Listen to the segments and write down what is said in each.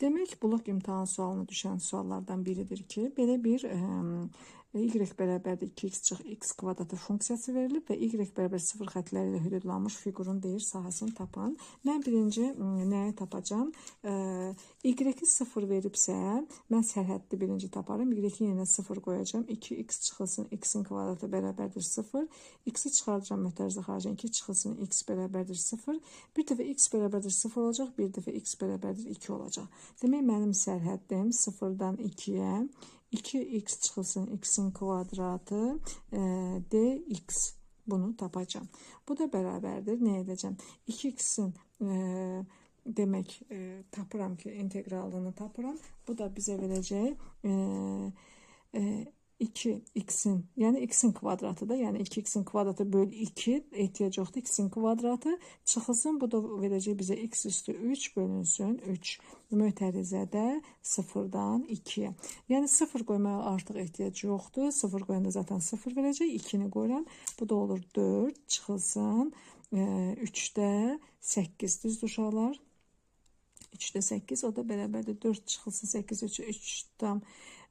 Demək, blok imtahan sualına düşən suallardan biridir ki, belə bir y bərabərdir 2x çıx x kvadratı funksiyası verilib və y bərabər 0 xətləri ilə hüdudlanmış fiqurun deyir sahəsini tapan. Mən birinci nəyi tapacağım? Y-i 0 veribsə, mən sərhədli birinci taparım. Y-in yerinə 0 qoyacağım. 2x çıxılsın x-in kvadratı bərabərdir 0. X-i çıxardacağım mötərizə xaricən. 2 çıxılsın x bərabərdir 0. Bir dəfə x bərabərdir 0 olacaq, bir dəfə x bərabərdir 2 olacaq. Demək, mənim sərhəddim 0-dan 2-yə 2x çıxılsın x-in kvadratı dx. Bunu tapacağım. Bu da bərabərdir. Nə edəcəm? 2x-in demək, tapıram ki, integralını tapıram. Bu da bizə verəcək 2x-in, yəni x-in kvadratı da, yəni 2x-in kvadratı böl 2 ehtiyac yoxdur. X-in kvadratı çıxılsın, bu da verəcək bizə x üstü 3 bölünsün 3. Mötərizədə 0-dan 2-yə. Yəni 0 qoymaya artıq ehtiyac yoxdur. 0 qoyanda zaten 0 verəcək. 2-ni qoyuram. Bu da olur 4 çıxılsın 3-də 8 düzdür uşaqlar. 3-də 8 o da bərabərdir 4 çıxılsın 8 3 tam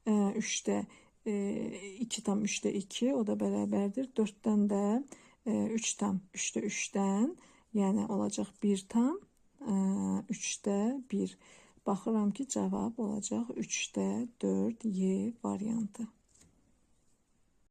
3-də 2 tam 3'də 2 o da bərabərdir. 4'dən də 3 tam 3'də 3'dən yəni olacaq 1 tam 3'də 1. Baxıram ki, cavab olacaq 3'də 4 Y variantı.